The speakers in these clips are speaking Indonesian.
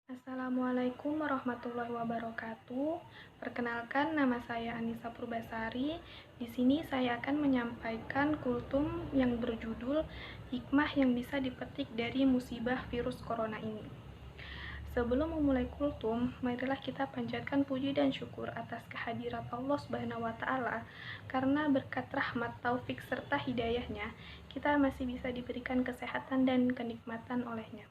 Assalamualaikum warahmatullahi wabarakatuh. Perkenalkan, nama saya Anissa Purbasari. Di sini saya akan menyampaikan kultum yang berjudul Hikmah yang bisa dipetik dari musibah virus corona ini. Sebelum memulai kultum, marilah kita panjatkan puji dan syukur atas kehadirat Allah Subhanahu wa taala karena berkat rahmat, taufik serta hidayahnya, kita masih bisa diberikan kesehatan dan kenikmatan olehnya.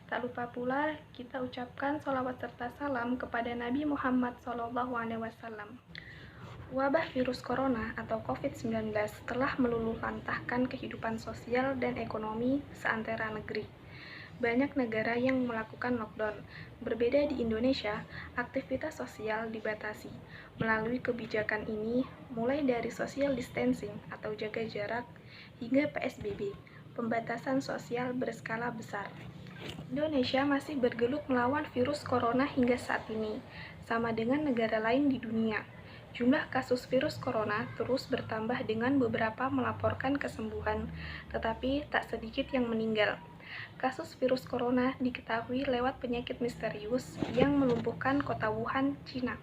Tak lupa pula kita ucapkan sholawat serta salam kepada Nabi Muhammad SAW. Wabah virus corona atau COVID-19 telah meluluhlantahkan kehidupan sosial dan ekonomi seantero negeri. Banyak negara yang melakukan lockdown. Berbeda di Indonesia, aktivitas sosial dibatasi. Melalui kebijakan ini, mulai dari social distancing atau jaga jarak hingga PSBB, pembatasan sosial berskala besar. Indonesia masih bergelut melawan virus corona hingga saat ini, sama dengan negara lain di dunia. Jumlah kasus virus corona terus bertambah dengan beberapa melaporkan kesembuhan, tetapi tak sedikit yang meninggal. Kasus virus corona diketahui lewat penyakit misterius yang melumpuhkan kota Wuhan, Cina.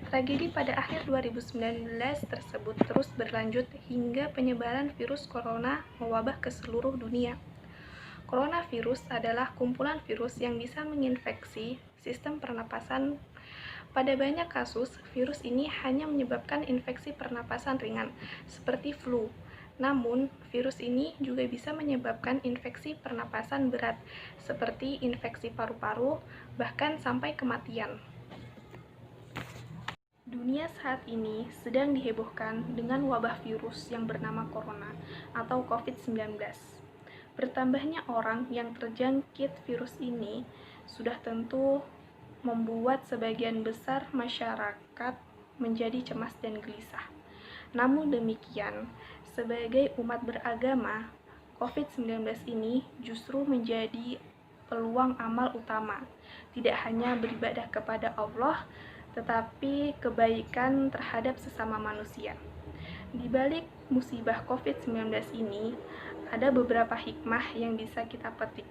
Tragedi pada akhir 2019 tersebut terus berlanjut hingga penyebaran virus corona mewabah ke seluruh dunia. Coronavirus adalah kumpulan virus yang bisa menginfeksi sistem pernapasan. Pada banyak kasus, virus ini hanya menyebabkan infeksi pernapasan ringan, seperti flu. Namun, virus ini juga bisa menyebabkan infeksi pernapasan berat, seperti infeksi paru-paru, bahkan sampai kematian. Dunia saat ini sedang dihebohkan dengan wabah virus yang bernama corona atau COVID-19. Bertambahnya orang yang terjangkit virus ini sudah tentu membuat sebagian besar masyarakat menjadi cemas dan gelisah. Namun demikian, sebagai umat beragama, COVID-19 ini justru menjadi peluang amal utama, tidak hanya beribadah kepada Allah, tetapi kebaikan terhadap sesama manusia. Di balik musibah COVID-19 ini, ada beberapa hikmah yang bisa kita petik.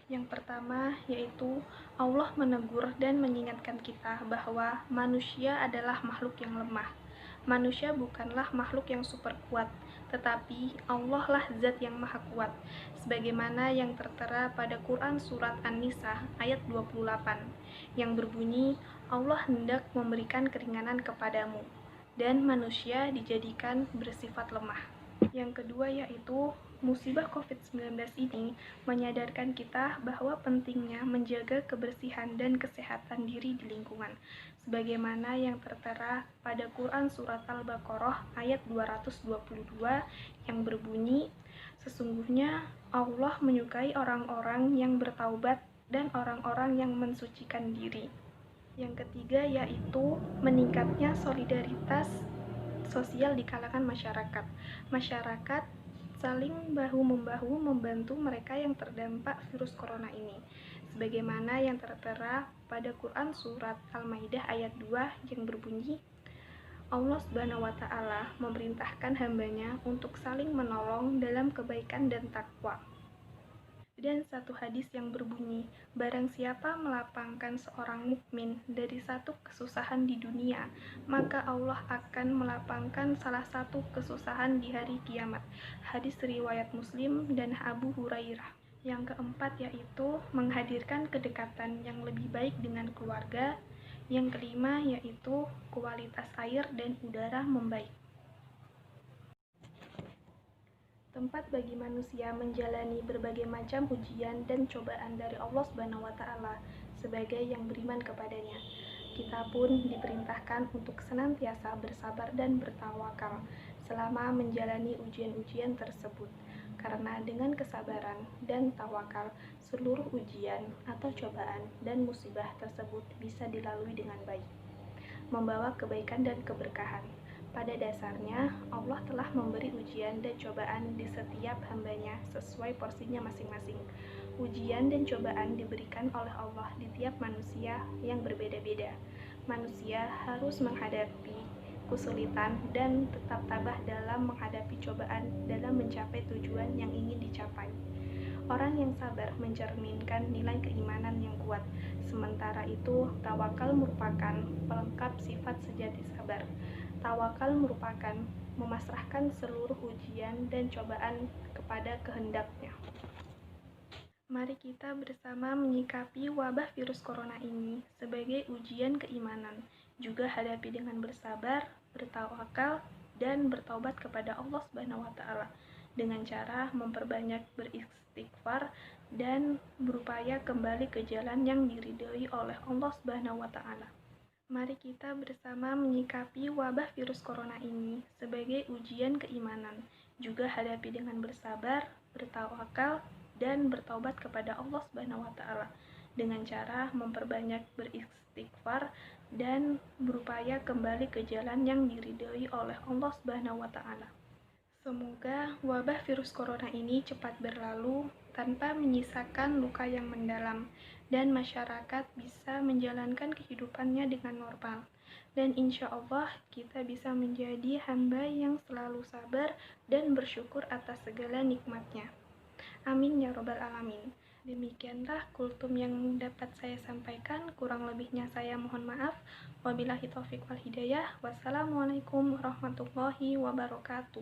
Yang pertama yaitu Allah menegur dan mengingatkan kita bahwa manusia adalah makhluk yang lemah. Manusia bukanlah makhluk yang super kuat, tetapi Allah lah zat yang maha kuat, sebagaimana yang tertera pada Quran Surat An-Nisa ayat 28, yang berbunyi, Allah hendak memberikan keringanan kepadamu, dan manusia dijadikan bersifat lemah. Yang kedua yaitu musibah COVID-19 ini menyadarkan kita bahwa pentingnya menjaga kebersihan dan kesehatan diri di lingkungan, sebagaimana yang tertera pada Quran Surat Al-Baqarah ayat 222 yang berbunyi, sesungguhnya Allah menyukai orang-orang yang bertaubat dan orang-orang yang mensucikan diri. Yang ketiga yaitu meningkatnya solidaritas sosial di kalangan masyarakat. Masyarakat saling bahu-membahu membantu mereka yang terdampak virus corona ini, sebagaimana yang tertera pada Quran Surat Al-Maidah ayat 2 yang berbunyi, Allah Subhanahu wa taala memerintahkan hambanya untuk saling menolong dalam kebaikan dan takwa. Dan satu hadis yang berbunyi, barang siapa melapangkan seorang mukmin dari satu kesusahan di dunia, maka Allah akan melapangkan salah satu kesusahan di hari kiamat. Hadis riwayat Muslim dan Abu Hurairah. Yang keempat yaitu menghadirkan kedekatan yang lebih baik dengan keluarga. Yang kelima yaitu kualitas air dan udara membaik. Tempat bagi manusia menjalani berbagai macam ujian dan cobaan dari Allah Subhanahu wa taala sebagai yang beriman kepadanya. Kita pun diperintahkan untuk senantiasa bersabar dan bertawakal selama menjalani ujian-ujian tersebut. Karena dengan kesabaran dan tawakal, seluruh ujian atau cobaan dan musibah tersebut bisa dilalui dengan baik, membawa kebaikan dan keberkahan. Pada dasarnya, Allah telah memberi ujian dan cobaan di setiap hambanya sesuai porsinya masing-masing. Ujian dan cobaan diberikan oleh Allah di tiap manusia yang berbeda-beda. Manusia harus menghadapi kesulitan dan tetap tabah dalam menghadapi cobaan dalam mencapai tujuan yang ingin dicapai. Orang yang sabar mencerminkan nilai keimanan yang kuat. Sementara itu, tawakal merupakan pelengkap sifat sejati sabar. Tawakal merupakan memasrahkan seluruh ujian dan cobaan kepada kehendak-Nya. Mari kita bersama menyikapi wabah virus corona ini sebagai ujian keimanan. Juga hadapi dengan bersabar, bertawakal, dan bertaubat kepada Allah Subhanahu wa taala dengan cara memperbanyak beristighfar dan berupaya kembali ke jalan yang diridhoi oleh Allah Subhanahu wa taala. Mari kita bersama menyikapi wabah virus corona ini sebagai ujian keimanan. Juga hadapi dengan bersabar, bertawakal, dan bertaubat kepada Allah Subhanahu wa taala dengan cara memperbanyak beristighfar dan berupaya kembali ke jalan yang diridhoi oleh Allah Subhanahu wa taala. Semoga wabah virus corona ini cepat berlalu tanpa menyisakan luka yang mendalam dan masyarakat bisa menjalankan kehidupannya dengan normal. Dan insya Allah kita bisa menjadi hamba yang selalu sabar dan bersyukur atas segala nikmatnya. Amin ya robbal alamin. Demikianlah kultum yang dapat saya sampaikan, kurang lebihnya saya mohon maaf. Wabillahi taufiq wal hidayah. Wassalamualaikum warahmatullahi wabarakatuh.